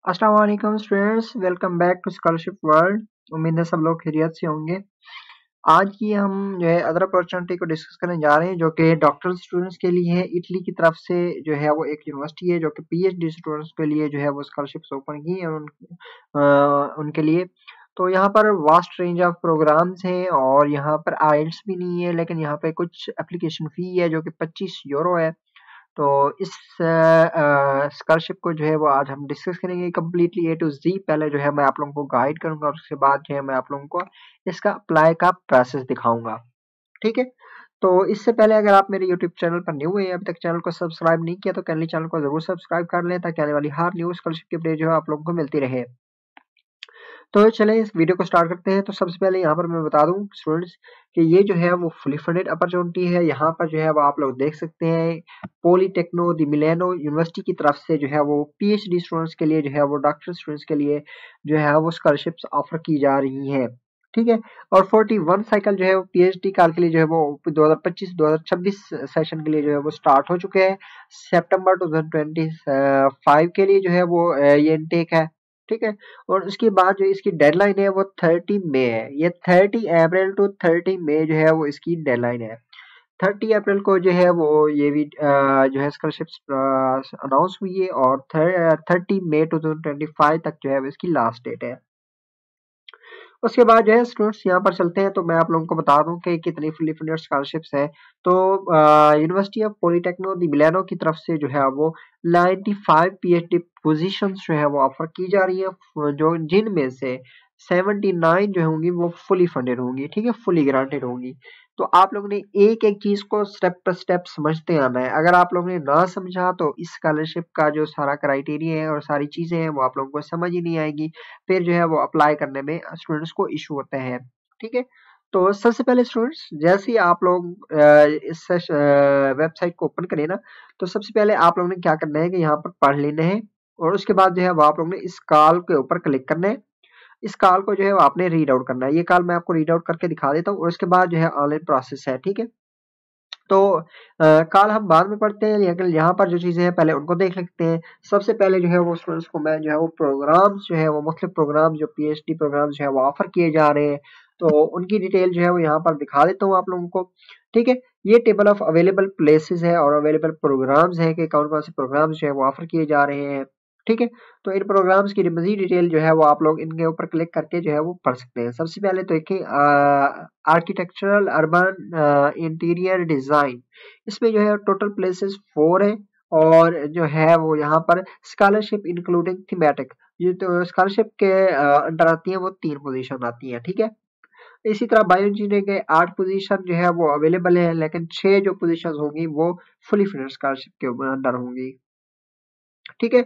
अस्सलाम वालेकुम students, welcome back to scholarship world. उम्मीद है सब लोग खैरियत से होंगे। आज की हम जो है अदर अपॉर्चुनिटी को डिस्कस करने जा रहे हैं जो कि डॉक्टरल स्टूडेंट्स के लिए है। इटली की तरफ से जो है वो एक यूनिवर्सिटी है जो कि पीएचडी स्टूडेंट्स के लिए जो है वो स्कॉलरशिप्स ओपन की है उनके लिए। तो यहाँ पर वास्ट रेंज ऑफ प्रोग्राम्स हैं और यहाँ पर आइल्स भी नहीं है, लेकिन यहाँ पे कुछ एप्लीकेशन फ़ी है जो कि 25 यूरो है। तो इस स्कॉलरशिप को जो है वो आज हम डिस्कस करेंगे कंप्लीटली ए टू जी। पहले जो है मैं आप लोगों को गाइड करूंगा और उसके बाद जो है मैं आप लोगों को इसका अप्लाई का प्रोसेस दिखाऊंगा। ठीक है, तो इससे पहले अगर आप मेरे यूट्यूब चैनल पर न्यू है, अभी तक चैनल को सब्सक्राइब नहीं किया तो कैनली चैनल को जरूर सब्सक्राइब कर लें ताकि आने वाली हर न्यू स्कॉलरशिप की अपडेट जो है आप लोगों को मिलती रहे। तो चलें इस वीडियो को स्टार्ट करते हैं। तो सबसे पहले यहाँ पर मैं बता दूं स्टूडेंट्स कि ये जो है वो फुली फंडेड अपॉर्चुनिटी है। यहाँ पर जो है वो आप लोग देख सकते हैं पॉलीटेक्नो दी मिलेनो यूनिवर्सिटी की तरफ से जो है वो पीएचडी स्टूडेंट्स के लिए जो है वो डॉक्टर स्टूडेंट्स के लिए जो है वो स्कॉलरशिप्स ऑफर की जा रही हैं। ठीक है, और 41 साइकिल जो है वो पीएचडी काल के लिए जो है वो 2025-2026 सेशन के लिए जो है वो स्टार्ट हो चुके हैं। सितंबर 2025 के लिए जो है वो ये इनटेक है। ठीक है, और उसके बाद जो इसकी डेडलाइन है वो 30 मई है। ये 30 अप्रैल टू 30 मई जो है वो इसकी डेडलाइन है। 30 अप्रैल को जो है वो ये भी जो है स्कॉलरशिप अनाउंस हुई है और 30 मई 2025 तक जो है वो इसकी लास्ट डेट है। उसके बाद जो है स्टूडेंट्स यहाँ पर चलते हैं तो मैं आप लोगों को बता दूं कि कितनी फुली फंडेड स्कॉलरशिप्स हैं। तो यूनिवर्सिटी ऑफ पॉलिटेक्नो दी मिलानो की तरफ से जो है वो 95 पीएचडी पोजीशंस जो है वो ऑफर की जा रही है, जो जिनमें से 79 जो होंगी वो फुली फंडेड होंगी। ठीक है, फुली ग्रांटेड होंगी। तो आप लोगों ने एक एक चीज को स्टेप बाय स्टेप समझते आना है। अगर आप लोगों ने ना समझा तो इस स्कॉलरशिप का जो सारा क्राइटेरिया है और सारी चीजें हैं वो आप लोगों को समझ ही नहीं आएगी। फिर जो है वो अप्लाई करने में स्टूडेंट्स को इशू होते हैं। ठीक है, तो सबसे पहले स्टूडेंट्स जैसे ही आप लोग इस वेबसाइट को ओपन करें ना, तो सबसे पहले आप लोगों ने क्या करना है कि यहाँ पर पढ़ लेना है और उसके बाद जो है वो आप लोगों ने इस कॉल के ऊपर क्लिक करना है। इस कॉल को जो है वो आपने रीड आउट करना है। ये कॉल मैं आपको रीड आउट करके दिखा देता हूँ और उसके बाद जो है ऑनलाइन प्रोसेस है। ठीक है, तो कॉल हम बाद में पढ़ते हैं, लेकिन यहाँ पर जो चीज़ें हैं पहले उनको देख लेते हैं। सबसे पहले जो है वो स्टूडेंट्स को मैं जो है वो प्रोग्राम्स जो है वो मुख्तलिफ प्रोग्राम जो पीएचडी प्रोग्राम जो है वो ऑफर किए जा रहे हैं, तो उनकी डिटेल जो है वो यहाँ पर दिखा देता हूँ आप लोगों को। ठीक है, ये टेबल ऑफ अवेलेबल प्लेसेस है और अवेलेबल प्रोग्राम्स है कि कौन कौन से प्रोग्राम्स जो है वो ऑफर किए जा रहे हैं। ठीक है, तो इन प्रोग्राम्स की मज़ीद डिटेल जो है वो आप लोग इनके ऊपर क्लिक करके जो है वो पढ़ सकते हैं। सबसे पहले तो देखिए आर्किटेक्चरल अर्बन इंटीरियर डिज़ाइन, इसमें जो है टोटल प्लेसेस 4 हैं और जो है वो यहाँ पर स्कॉलरशिप इंक्लूडिंग थीमेटिक, ये तो स्कॉलरशिप के अंडर आती है, वो 3 पोजीशन आती हैं। ठीक है, इसी तरह बायो इंजीनियरिंग के 8 पोजीशन जो है वो अवेलेबल है, लेकिन 6 जो पोजीशन होंगी वो फुली फिनेड स्कॉलरशिप के अंडर होंगी। ठीक है,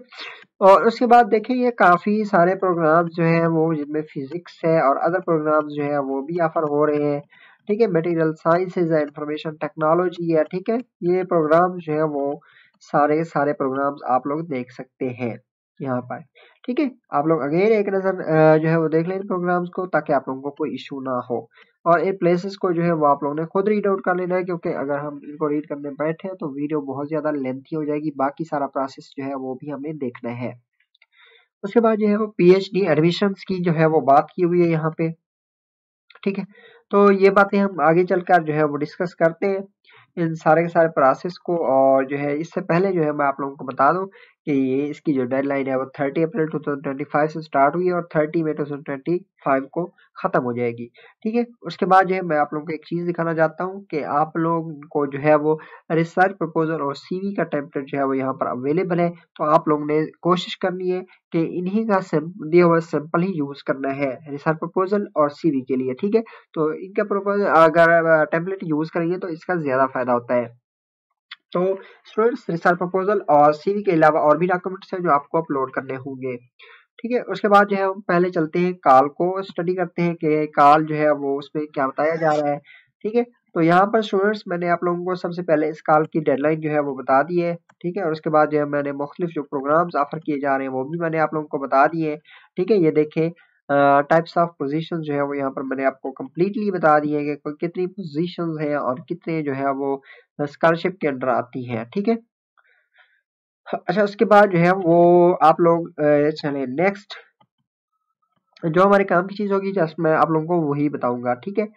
और उसके बाद देखिए ये काफ़ी सारे प्रोग्राम्स जो हैं वो जिनमें फिजिक्स है और अदर प्रोग्राम्स जो हैं वो भी ऑफर हो रहे हैं। ठीक है, मटेरियल साइंसेज है, इंफॉर्मेशन टेक्नोलॉजी है। ठीक है, ये प्रोग्राम जो है वो सारे सारे प्रोग्राम्स आप लोग देख सकते हैं यहाँ पर। ठीक है, आप लोग अगेन एक नज़र जो है वो देख लें इन प्रोग्राम्स को ताकि आप लोगों को कोई इशू ना हो। और इन प्लेसेस को जो है वो आप लोगों ने खुद रीड आउट कर लेना है, क्योंकि अगर हम इनको रीड करने बैठे तो वीडियो बहुत ज़्यादा लेंथी हो जाएगी। बाकी सारा प्रोसेस जो है वो भी हमें देखना है। उसके बाद जो है वो पीएचडी एडमिशन्स की जो है वो बात की हुई है यहाँ पे। ठीक है, तो ये बातें हम आगे चलकर जो है वो डिस्कस करते हैं इन सारे के सारे प्रोसेस को। और जो है इससे पहले जो है मैं आप लोगों को बता दूं कि ये इसकी जो डेडलाइन है वो 30 अप्रैल 2025 से स्टार्ट हुई है और 30 मई 2025 को ख़त्म हो जाएगी। ठीक है, उसके बाद जो है मैं आप लोगों को एक चीज़ दिखाना चाहता हूँ कि आप लोग को जो है वो रिसर्च प्रपोजल और सीवी का टेम्पलेट जो है वो यहाँ पर अवेलेबल है। तो आप लोगों ने कोशिश करनी है कि इन्हीं का दिया हुआ सिंपल ही यूज़ करना है रिसर्च प्रपोजल और सीवी के लिए। ठीक है, तो इनका प्रपोजल अगर टेम्पलेट यूज़ करेंगे तो इसका ज़्यादा फ़ायदा होता है। तो स्टूडेंट्स रिसर्च प्रपोजल और सीवी के अलावा और भी डॉक्यूमेंट्स हैं जो आपको अपलोड करने होंगे। ठीक है, उसके बाद जो है हम पहले चलते हैं कॉल को स्टडी करते हैं कि कॉल जो है वो उसमें क्या बताया जा रहा है। ठीक है, तो यहाँ पर स्टूडेंट्स मैंने आप लोगों को सबसे पहले इस कॉल की डेडलाइन जो है वो बता दी है। ठीक है, और उसके बाद जो है मैंने मुख्तलिफ जो प्रोग्राम्स ऑफर किए जा रहे हैं वो भी मैंने आप लोगों को बता दिए हैं। ठीक है, ये देखें टाइप्स ऑफ पोजीशन जो है वो यहाँ पर मैंने आपको कम्प्लीटली बता दिए हैं कि कितनी पोजीशन है और कितने जो है वो स्कॉलरशिप के अंडर आती हैं। ठीक है, अच्छा, उसके बाद जो है वो आप लोग चले नेक्स्ट जो हमारे काम की चीज होगी, जस्ट मैं आप लोगों को वही बताऊंगा, ठीक है।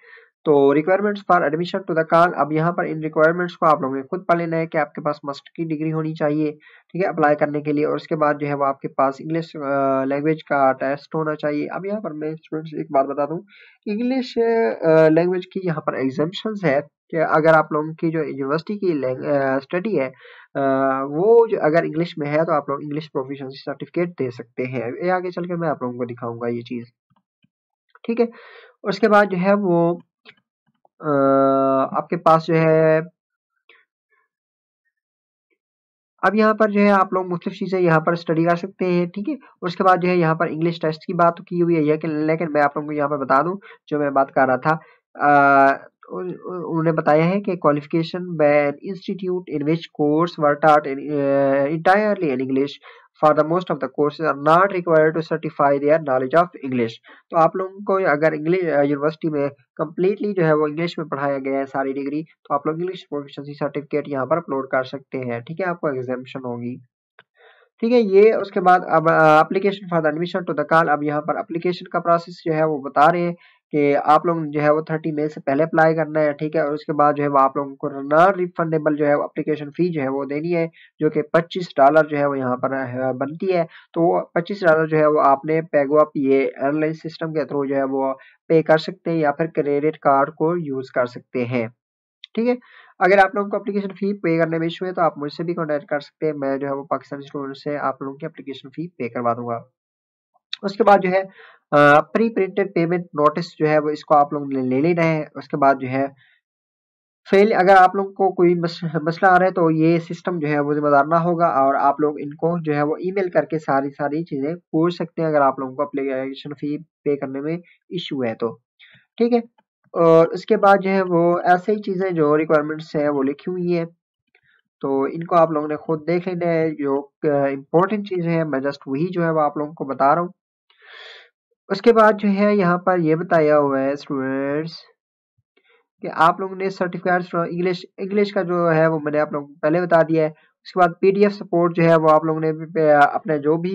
तो requirements for admission to the call, अब यहाँ पर इन रिक्वायरमेंट्स को आप लोगों ने खुद पढ़ लेना है कि आपके पास मास्टर की डिग्री होनी चाहिए, ठीक है, अप्लाई करने के लिए। और उसके बाद जो है वो आपके पास इंग्लिश लैंग्वेज का टेस्ट होना चाहिए। अब यहाँ पर मैं स्टूडेंट्स एक बात बता दूं, इंग्लिश लैंग्वेज की यहाँ पर एग्जाम्पशंस है कि अगर आप लोगों की जो यूनिवर्सिटी की स्टडी है वो जो अगर इंग्लिश में है तो आप लोग इंग्लिश प्रोफिशिएंसी सर्टिफिकेट दे सकते हैं। ये आगे चल के मैं आप लोगों को दिखाऊंगा ये चीज़, ठीक है। उसके बाद जो है वो आपके पास जो है अब यहाँ पर जो है आप लोग मुख्तलिफ चीज़ें यहाँ पर स्टडी कर सकते हैं, ठीक है। उसके बाद जो है यहाँ पर इंग्लिश टेस्ट की बात की हुई है, लेकिन मैं आप लोगों को यहाँ पर बता दूं जो मैं बात कर रहा था, उन्होंने बताया है कि qualification bye institute in which course were taught entirely in English for the most of the courses are not required to certify their knowledge of English। तो आप लोगों को अगर इंग्लिश यूनिवर्सिटी में कंप्लीटली जो है वो इंग्लिश में पढ़ाया गया है सारी डिग्री, तो आप लोग इंग्लिश प्रोफिशिएंसी सर्टिफिकेट यहाँ पर अपलोड कर सकते हैं, ठीक है, आपको एग्जामेशन होगी, ठीक है। ये उसके बाद अब application for the admission to the call, अब यहाँ पर एप्लीकेशन का प्रोसेस जो है वो बता रहे हैं कि आप लोग जो है वो 30 मई से पहले अप्लाई करना है, ठीक है। और उसके बाद जो है वो आप लोगों को नॉन रिफंडेबल जो है एप्लीकेशन फी जो है वो देनी है, जो कि $25 जो है वो यहाँ पर बनती है। तो वो $25 जो है वो आपने पेगो ये ऑनलाइन सिस्टम के थ्रू जो है वो पे कर सकते हैं या फिर क्रेडिट कार्ड को यूज कर सकते हैं, ठीक है। अगर आप लोगों को एप्लीकेशन फी पे करने में इशू है तो आप मुझसे भी कॉन्टैक्ट कर सकते हैं, मैं जो है वो पाकिस्तानी स्टूडेंट से आप लोगों की एप्लीकेशन फी पे करवा दूंगा। उसके बाद जो है प्री प्रिंटेड पेमेंट नोटिस जो है वो इसको आप लोग ले लेना है। उसके बाद जो है फेल अगर आप लोगों को कोई मसला आ रहा है तो ये सिस्टम जो है वो जिम्मेदार ना होगा, और आप लोग इनको जो है वो ईमेल करके सारी सारी चीजें पूछ सकते हैं अगर आप लोगों को एप्लीकेशन फी पे करने में इशू है तो, ठीक है। और उसके बाद जो है वो ऐसे ही चीजें जो रिक्वायरमेंट्स हैं वो लिखी हुई है, तो इनको आप लोगों ने खुद देख लेना है। जो इम्पोर्टेंट चीजें हैं मैं जस्ट वही जो है वो आप लोगों को बता रहा हूँ। उसके बाद जो है यहाँ पर ये बताया हुआ है स्टूडेंट्स कि आप लोगों ने सर्टिफिकेट्स इंग्लिश इंग्लिश का जो है वो मैंने आप लोगों को पहले बता दिया है। उसके बाद पीडीएफ सपोर्ट जो है वो आप लोगों ने अपने जो भी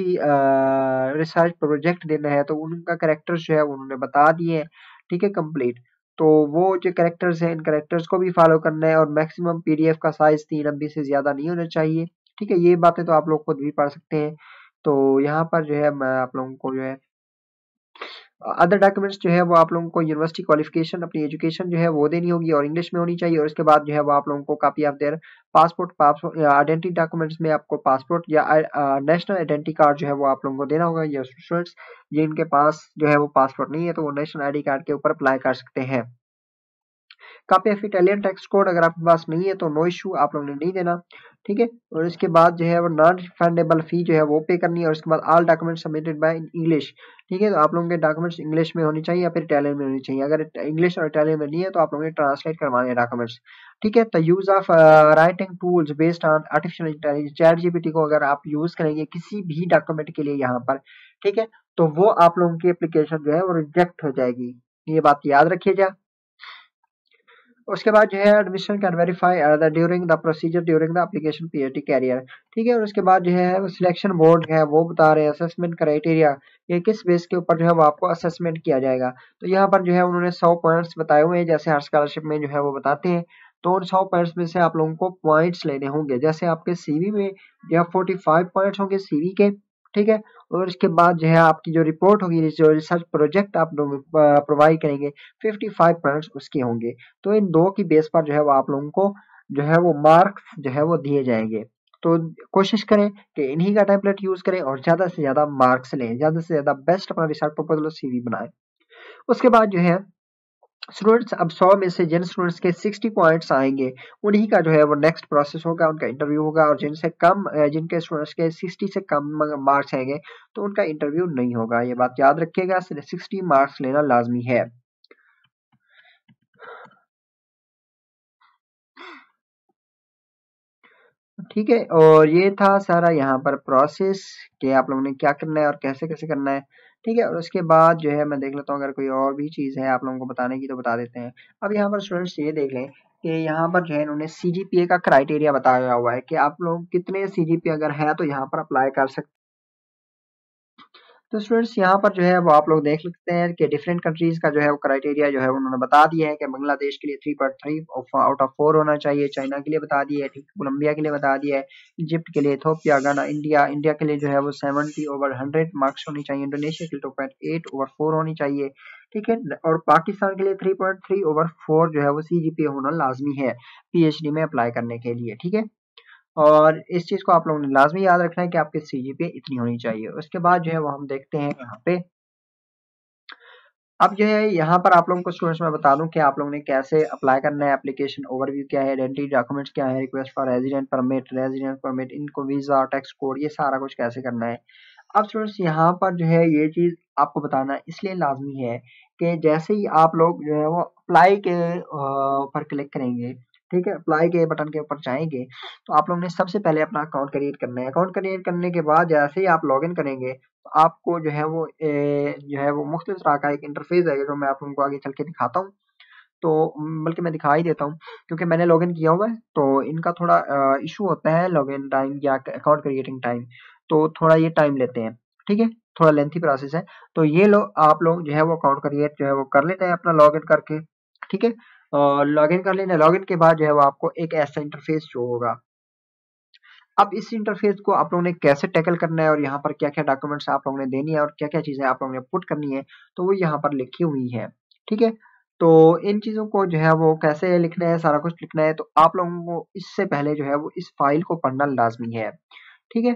रिसर्च प्रोजेक्ट देना है तो उनका करेक्टर्स जो है उन्होंने बता दिए हैं, ठीक है, कंप्लीट। तो वो जो करेक्टर्स हैं इन करेक्टर्स को भी फॉलो करना है, और मैक्सिमम पीडीएफ का साइज 3 MB से ज्यादा नहीं होना चाहिए, ठीक है। ये बातें तो आप लोग खुद भी पढ़ सकते हैं। तो यहाँ पर जो है मैं आप लोगों को जो है अदर डॉक्यूमेंट्स जो है वो आप लोगों को यूनिवर्सिटी क्वालिफिकेशन अपनी एजुकेशन जो है वो देनी होगी और इंग्लिश में होनी चाहिए। और उसके बाद जो है वो आप लोगों को कॉपी ऑफ देयर पासपोर्ट या आइडेंटिटी डॉक्यूमेंट्स में आपको पासपोर्ट या नेशनल आइडेंटिटी कार्ड जो है वो आप लोगों को देना होगा। या स्टूडेंट्स जिनके पास जो है वो पासपोर्ट नहीं है तो वो नेशनल आईडी कार्ड के ऊपर अप्लाई कर सकते हैं। Copy of Italian tax code अगर आपके पास नहीं है तो नो इशू, आप लोगों ने नहीं देना, ठीक है। और इसके बाद जो है वो नॉन रिफंडेबल फी जो है वो पे करनी है। और उसके बाद all document submitted by English, ठीक है। तो आप लोगों के डॉक्यूमेंट्स इंग्लिश में होनी चाहिए या फिर इटालियन में होनी चाहिए। अगर इंग्लिश और इटालियन में नहीं है तो आप लोगों ने ट्रांसलेट करवाने हैं डॉक्यूमेंट्स, ठीक है। The use of writing tools based on artificial intelligence, chat GPT को अगर आप यूज करेंगे किसी भी डॉक्यूमेंट के लिए यहाँ पर, ठीक है, तो वो आप लोगों की एप्लीकेशन जो है वो रिजेक्ट हो जाएगी, ये बात याद रखिएगा। उसके बाद जो है admission can verify the during the procedure during the application PhD career, ठीक है। और उसके बाद जो है सिलेक्शन बोर्ड है वो बता रहे हैं असेसमेंट क्राइटेरिया, ये किस बेस के ऊपर जो है वो आपको असेसमेंट किया जाएगा। तो यहाँ पर जो है उन्होंने 100 पॉइंट्स बताए हुए हैं, जैसे हर स्कॉलरशिप में जो है वो बताते हैं। तो उन 100 पॉइंट्स में से आप लोगों को पॉइंट्स लेने होंगे, जैसे आपके सीवी में जो है 45 पॉइंट्स होंगे सीवी के, ठीक है। और इसके बाद जो है आपकी जो रिपोर्ट होगी, जो रिसर्च प्रोजेक्ट आप प्रोवाइड करेंगे 55 पॉइंट्स उसके होंगे। तो इन दो की बेस पर जो है वो आप लोगों को जो है वो मार्क्स जो है वो दिए जाएंगे। तो कोशिश करें कि इन्हीं का टेम्पलेट यूज करें और ज्यादा से ज्यादा मार्क्स लें, ज्यादा से ज्यादा बेस्ट अपना रिसर्च प्रपोजल सीवी बनाएं। उसके बाद जो है स्टूडेंट्स अब 100 में से जिन स्टूडेंट्स के 60 पॉइंट्स आएंगे उन्हीं का जो है वो नेक्स्ट प्रोसेस होगा, उनका इंटरव्यू होगा। और जिनसे कम जिनके स्टूडेंट्स के 60 से कम मार्क्स आएंगे तो उनका इंटरव्यू नहीं होगा, ये बात याद रखिएगा। 60 मार्क्स लेना लाजमी है, ठीक है। और ये था सारा यहाँ पर प्रोसेस कि आप लोगों ने क्या करना है और कैसे कैसे करना है, ठीक है। और उसके बाद जो है मैं देख लेता हूँ अगर कोई और भी चीज़ है आप लोगों को बताने की तो बता देते हैं। अब यहाँ पर स्टूडेंट्स ये देख लें कि यहाँ पर जो है इन्होंने CGPA का क्राइटेरिया बताया हुआ है कि आप लोग कितने CGPA अगर है तो यहाँ पर अप्लाई कर सकते हैं। तो स्टूडेंट्स यहाँ पर जो है वो आप लोग देख सकते हैं कि डिफरेंट कंट्रीज का जो है वो क्राइटेरिया जो है उन्होंने बता दिया है कि बांग्लादेश के लिए 3.3 आउट ऑफ 4 होना चाहिए, चाइना के लिए बता दिया है, ठीक, कोलंबिया के लिए बता दिया है, इजिप्ट के लिए, इथोपिया, गाना, इंडिया के लिए जो है वो 70/100 मार्क्स होनी चाहिए, इंडोनेशिया के लिए 2.8/4 होनी चाहिए, ठीक है, और पाकिस्तान के लिए 3.3/4 जो है वो CGPA होना लाजमी है PhD में अप्लाई करने के लिए, ठीक है। और इस चीज को आप लोगों ने लाजमी याद रखना है कि आपकी CGPA इतनी होनी चाहिए। उसके बाद जो है वो हम देखते हैं यहाँ पे, अब जो है यहाँ पर आप लोगों को स्टूडेंट्स मैं बता दूं कि आप लोगों ने कैसे अप्लाई करना है, एप्लीकेशन ओवरव्यू क्या है, आइडेंटिटी डॉक्यूमेंट्स क्या है, रिक्वेस्ट फॉर रेजिडेंट परमिट, इनको वीजा, टैक्स कोड, ये सारा कुछ कैसे करना है। अब स्टूडेंट्स यहाँ पर जो है ये चीज आपको बताना इसलिए लाजमी है कि जैसे ही आप लोग जो है वो अप्लाई के ऊपर क्लिक करेंगे, ठीक है, अप्लाई के बटन के ऊपर जाएंगे, तो आप लोगों ने सबसे पहले अपना अकाउंट क्रिएट करना है। अकाउंट क्रिएट करने के बाद जैसे ही आप लॉगिन करेंगे तो आपको जो है वो जो है वो मुख्तलिफ तरह का एक इंटरफेस है जो मैं आप लोगों को आगे चल के दिखाता हूँ। तो बल्कि मैं दिखा ही देता हूँ क्योंकि मैंने लॉगिन किया हुआ है, तो इनका थोड़ा इशू होता है लॉगिन टाइम या अकाउंट क्रिएटिंग टाइम, तो थोड़ा ये टाइम लेते हैं, ठीक है, थोड़ा लेंथी प्रोसेस है। तो ये आप लोग जो है वो अकाउंट क्रिएट जो है वो कर लेना है अपना लॉगिन करके, ठीक है, और लॉगिन कर लेना। लॉगिन के बाद जो है वो आपको एक ऐसा इंटरफेस शो होगा। अब इस इंटरफेस को आप लोगों ने कैसे टैकल करना है और यहाँ पर क्या-क्या डॉक्यूमेंट्स आप लोगों ने देनी है और क्या-क्या चीजें आप लोगों ने पुट करनी है, तो वो यहाँ पर लिखी हुई है, ठीक है। तो इन चीजों को जो है वो कैसे लिखना है, सारा कुछ लिखना है, तो आप लोगों को इससे पहले जो है वो इस फाइल को पढ़ना लाजमी है, ठीक है।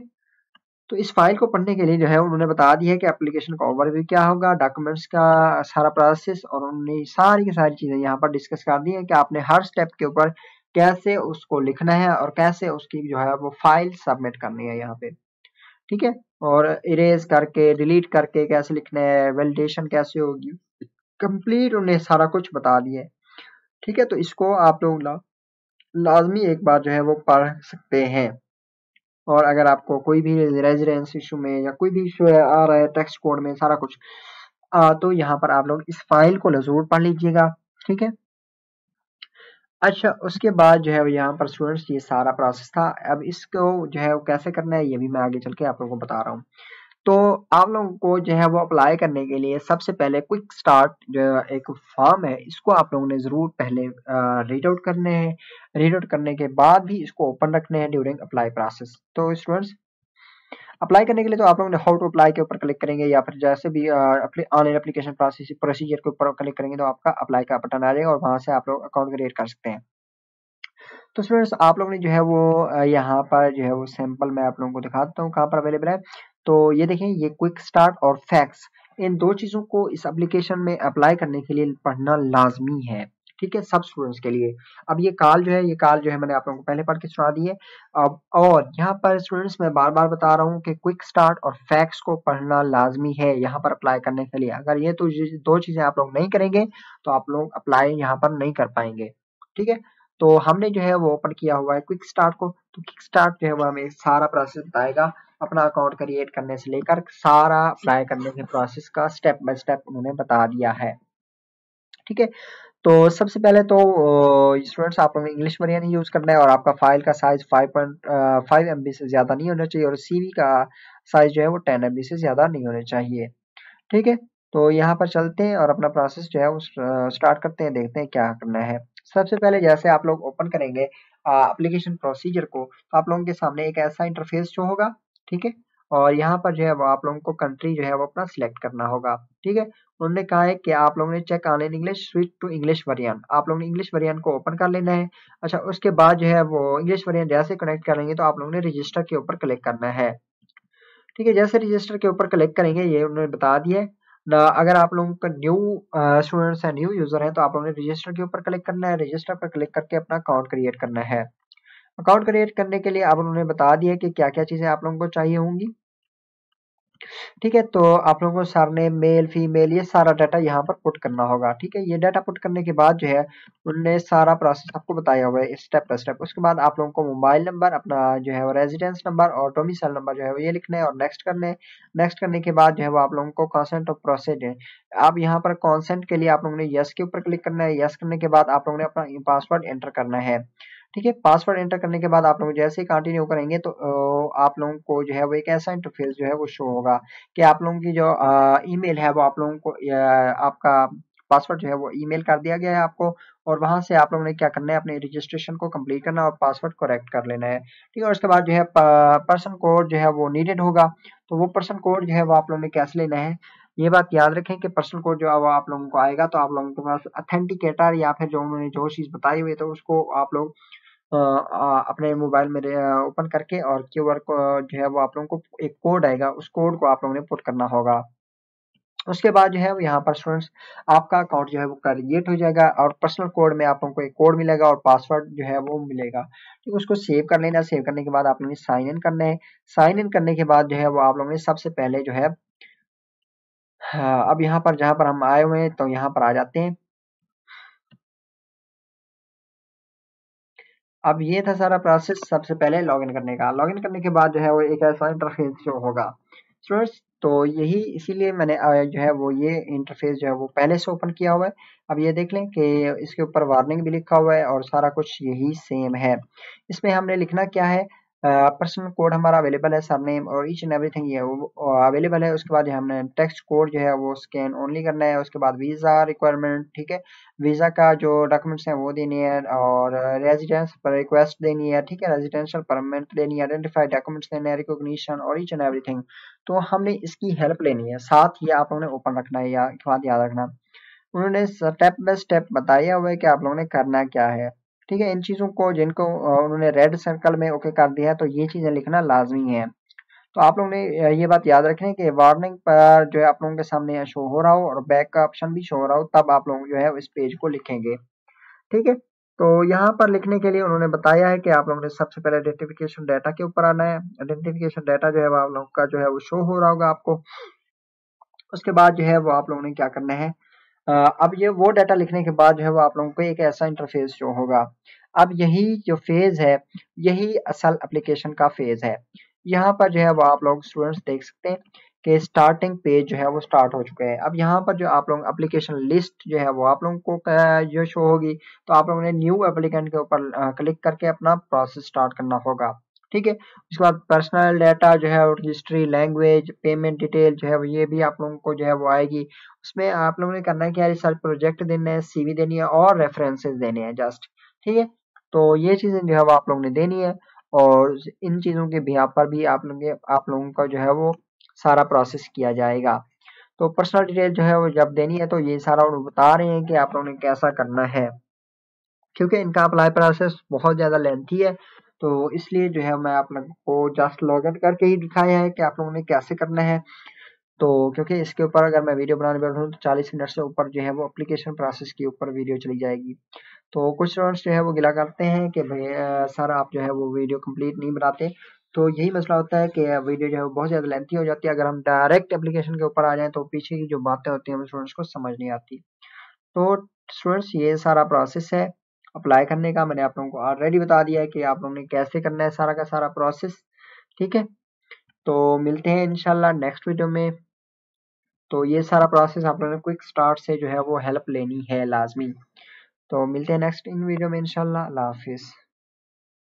तो इस फाइल को पढ़ने के लिए जो है उन्होंने बता दिया है कि एप्लीकेशन का ओवरव्यू क्या होगा, डॉक्यूमेंट्स का सारा प्रोसेस, और उन्होंने सारी की सारी चीजें यहाँ पर डिस्कस कर दी है कि आपने हर स्टेप के ऊपर कैसे उसको लिखना है और कैसे उसकी जो है वो फाइल सबमिट करनी है यहाँ पे, ठीक है, और इरेज करके डिलीट करके कैसे लिखना है, वैलिडेशन कैसे होगी, कंप्लीट उन्हें सारा कुछ बता दिया है, ठीक है। तो इसको आप लोग लाजमी एक बार जो है वो पढ़ सकते हैं। और अगर आपको कोई भी रेजिडेंस इशू में या कोई भी इशू आ रहा है टेक्स्ट कोड में सारा कुछ तो यहाँ पर आप लोग इस फाइल को जरूर पढ़ लीजिएगा, ठीक है। अच्छा, उसके बाद जो है वो यहाँ पर स्टूडेंट्स ये सारा प्रोसेस था। अब इसको जो है वो कैसे करना है ये भी मैं आगे चल के आप लोगों को बता रहा हूँ। तो आप लोगों को जो है वो अप्लाई करने के लिए सबसे पहले क्विक स्टार्ट जो एक फॉर्म है इसको आप लोगों ने ज़रूर पहले रीड आउट करने हैं। रीड आउट करने के बाद भी इसको ओपन रखने हैं ड्यूरिंग अप्लाई प्रोसेस। तो स्टूडेंट्स अप्लाई करने के लिए तो आप लोगों ने हाउ टू अप्लाई के ऊपर क्लिक करेंगे या फिर जैसे भी ऑनलाइन एप्लीकेशन प्रोसीजर के ऊपर क्लिक करेंगे तो आपका अप्लाई का बटन आ जाएगा और वहां से आप लोग अकाउंट क्रिएट कर सकते हैं। तो स्टूडेंट्स आप लोग ने जो है वो यहाँ पर जो है वो सैंपल मैं आप लोगों को दिखाता हूँ कहाँ पर अवेलेबल है। तो ये देखें, ये क्विक स्टार्ट और फैक्स, इन दो चीज़ों को इस एप्लीकेशन में अप्लाई करने के लिए पढ़ना लाजमी है, ठीक है, सब स्टूडेंट्स के लिए। अब ये कॉल जो है मैंने आप लोगों को पहले पढ़ के सुना दी है। अब और यहाँ पर स्टूडेंट्स मैं बार बार बता रहा हूँ कि क्विक स्टार्ट और फैक्स को पढ़ना लाजमी है यहाँ पर अप्लाई करने के लिए। अगर ये तो दो चीज़ें आप लोग नहीं करेंगे तो आप लोग अप्लाई यहाँ पर नहीं कर पाएंगे, ठीक है। तो हमने जो है वो ओपन किया हुआ है क्विक स्टार्ट को, तो क्विक स्टार्ट जो है वो हमें सारा प्रोसेस बताएगा अपना अकाउंट क्रिएट करने से लेकर सारा अप्लाई करने के प्रोसेस का स्टेप बाय स्टेप उन्होंने बता दिया है, ठीक है। तो सबसे पहले तो स्टूडेंट्स आप लोगों ने इंग्लिश वेरिएंट यूज करना है और आपका फाइल का साइज 5.5 MB से ज्यादा नहीं होना चाहिए और CV का साइज जो है वो 10 MB से ज्यादा नहीं होने चाहिए, ठीक है। तो यहाँ पर चलते हैं और अपना प्रोसेस जो है वो स्टार्ट करते हैं, देखते हैं क्या करना है। सबसे पहले जैसे आप लोग ओपन करेंगे एप्लीकेशन प्रोसीजर को तो आप लोगों के सामने एक ऐसा इंटरफेस शो होगा, ठीक है, और यहाँ पर जो है वो आप लोगों को कंट्री जो है वो अपना सिलेक्ट करना होगा, ठीक है। उन्होंने कहा है कि आप लोगों ने check online English switch to English variant, आप लोगों ने इंग्लिश वेरिएंट को ओपन कर लेना है। अच्छा, उसके बाद जो है वो इंग्लिश वेरिएंट जैसे कनेक्ट करेंगे तो आप लोगों ने रजिस्टर के ऊपर क्लिक करना है, ठीक है। जैसे रजिस्टर के ऊपर क्लिक करेंगे ये उन्होंने बता दिया है ना। अगर आप लोगों का न्यू स्टूडेंट्स है, न्यू यूजर है, तो आप लोगों ने रजिस्टर के ऊपर क्लिक करना है। रजिस्टर पर क्लिक करके अपना अकाउंट क्रिएट करना है। अकाउंट क्रिएट करने के लिए अब उन्होंने बता दिया कि क्या क्या चीजें आप लोगों को चाहिए होंगी। ठीक है, तो आप लोगों को सरनेम, मेल, फीमेल ये सारा डाटा यहाँ पर पुट करना होगा। ठीक है, ये डाटा पुट करने के बाद जो है उनने सारा प्रोसेस आपको बताया हुआ है स्टेप बाय स्टेप। उसके बाद आप लोगों को मोबाइल नंबर, अपना जो है वो रेजिडेंस नंबर और डोमिसाइल नंबर जो है वो ये लिखना है और नेक्स्ट करने हैं। नेक्स्ट करने के बाद जो है वो आप लोगों को कंसेंट ऑफ प्रोसीड है। आप यहाँ पर कंसेंट के लिए आप लोगों ने यस के ऊपर क्लिक करना है। यस करने के बाद आप लोगों ने अपना पासवर्ड एंटर करना है। ठीक है, पासवर्ड एंटर करने के बाद आप लोग जैसे ही कंटिन्यू करेंगे तो आप लोगों को जो है वो एक ऐसा इंटरफेस जो है वो शो होगा कि आप लोगों की जो ईमेल है वो आप लोगों को आपका पासवर्ड जो है वो ईमेल कर दिया गया है आपको, और वहां से आप लोगों ने क्या करना है, अपने रजिस्ट्रेशन को कंप्लीट करना और पासवर्ड करेक्ट कर लेना है। ठीक है, उसके बाद जो है पर्सन कोड जो है वो नीडेड होगा। तो वो पर्सन कोड जो है वो आप लोगों ने कैसे लेना है, ये बात याद रखें कि पर्सन कोड जो है वो आप लोगों को आएगा तो आप लोगों के पास अथेंटिकेटर या फिर जो उन्होंने जो चीज बताई हुई है तो उसको आप लोग अपने मोबाइल में ओपन करके और क्यूआर को जो है वो आप लोगों को एक कोड आएगा, उस कोड को आप लोगों ने पुट करना होगा। उसके बाद जो है वो यहाँ पर स्टूडेंट्स आपका अकाउंट जो है वो क्रिएट हो जाएगा और पर्सनल कोड में आप लोगों को एक कोड मिलेगा और पासवर्ड जो है वो मिलेगा। ठीक, उसको सेव कर लेना। सेव करने के बाद आप लोगों ने साइन इन करना है। साइन इन करने के बाद जो है वो आप लोगों ने सबसे पहले जो है, हाँ, अब यहाँ पर जहाँ पर हम आए हुए हैं तो यहाँ पर आ जाते हैं। अब ये था सारा प्रोसेस सबसे पहले लॉगिन करने का। लॉगिन करने के बाद जो है वो एक ऐसा इंटरफेस शो होगा स्टूडेंट्स। तो यही इसीलिए मैंने जो है वो ये इंटरफेस जो है वो पहले से ओपन किया हुआ है। अब ये देख लें कि इसके ऊपर वार्निंग भी लिखा हुआ है और सारा कुछ यही सेम है। इसमें हमने लिखना क्या है, पर्सनल कोड हमारा अवेलेबल है, सरनेम और ईच एंड एवरीथिंग ये वो अवेलेबल है। उसके बाद हमने टेक्स्ट कोड जो है वो स्कैन ओनली करना है। उसके बाद वीज़ा रिक्वायरमेंट, ठीक है, वीज़ा का जो डॉक्यूमेंट्स हैं वो देनी है और रेजिडेंस पर रिक्वेस्ट देनी है। ठीक है, रेजिडेंशियल परमिट देनी है, आइडेंटिफाइड डॉक्यूमेंट्स देने हैं, रिकॉग्निशन और ईच एंड एवरीथिंग। तो हमने इसकी हेल्प लेनी है, साथ ही आप लोगों ने ओपन रखना है। या एक बात याद रखना, उन्होंने स्टेप बाय स्टेप बताया हुआ है कि आप लोगों ने करना क्या है। ठीक है, इन चीज़ों को जिनको उन्होंने रेड सर्कल में ओके कर दिया है तो ये चीज़ें लिखना लाजमी है। तो आप लोगों ने ये बात याद रखें कि वार्निंग पर जो है आप लोगों के सामने शो हो रहा हो और बैक का ऑप्शन भी शो हो रहा हो, तब आप लोग जो है इस पेज को लिखेंगे। ठीक है, तो यहाँ पर लिखने के लिए उन्होंने बताया है कि आप लोगों ने सबसे पहले आइडेंटिफिकेशन डाटा के ऊपर आना है। आइडेंटिफिकेशन डाटा जो है वो आप लोगों का जो है वो शो हो रहा होगा आपको। उसके बाद जो है वो आप लोगों ने क्या करना है, अब ये वो डाटा लिखने के बाद जो है वो आप लोगों को एक ऐसा इंटरफेस शो होगा। अब यही जो फेज है, यही असल एप्लीकेशन का फेज है। यहाँ पर जो है वो आप लोग स्टूडेंट्स देख सकते हैं कि स्टार्टिंग पेज जो है वो स्टार्ट हो चुके हैं। अब यहाँ पर जो आप लोग एप्लीकेशन लिस्ट जो है वो आप लोगों को जो शो होगी, तो आप लोगों ने न्यू एप्लीकेंट के ऊपर क्लिक करके अपना प्रोसेस स्टार्ट करना होगा। ठीक है, उसके बाद पर्सनल डाटा जो है रजिस्ट्री, लैंग्वेज, पेमेंट डिटेल जो है वो ये भी आप लोगों को जो है वो आएगी। उसमें आप लोगों ने करना है कि रिसर्च प्रोजेक्ट देने हैं, सीवी देनी है और रेफरेंसेस देने हैं जस्ट। ठीक है, तो ये चीजें जो है वो आप लोगों ने देनी है और इन चीजों के बिहाफ पर भी आप लोगों का जो है वो सारा प्रोसेस किया जाएगा। तो पर्सनल डिटेल जो है वो जब देनी है तो ये सारा उन्होंने बता रहे हैं कि आप लोगों ने कैसा करना है, क्योंकि इनका अप्लाई प्रोसेस बहुत ज़्यादा लेंथी है। तो इसलिए जो है मैं आप लोगों को जस्ट लॉगिन करके ही दिखाया है कि आप लोगों ने कैसे करना है। तो क्योंकि इसके ऊपर अगर मैं वीडियो बनाने बैठूँ तो 40 मिनट से ऊपर जो है वो एप्लीकेशन प्रोसेस के ऊपर वीडियो चली जाएगी। तो कुछ स्टूडेंट्स जो है वो गिला करते हैं कि भाई सर आप जो है वो वीडियो कंप्लीट नहीं बनाते। तो यही मसला होता है कि वीडियो जो है वो बहुत ज़्यादा लेंथी हो जाती है। अगर हम डायरेक्ट एप्लीकेशन के ऊपर आ जाएँ तो पीछे की जो बातें होती हैं वो स्टूडेंट्स को समझ नहीं आती। तो स्टूडेंट्स ये सारा प्रोसेस है अप्लाई करने का। मैंने आप लोगों को ऑलरेडी बता दिया है कि आप लोगों ने कैसे करना है सारा का सारा प्रोसेस। ठीक है, तो मिलते हैं इंशाल्लाह नेक्स्ट वीडियो में। तो ये सारा प्रोसेस आप लोगों ने क्विक स्टार्ट से जो है वो हेल्प लेनी है लाजमी। तो मिलते हैं नेक्स्ट इन वीडियो में इंशाल्लाह। अल्लाह हाफिज़।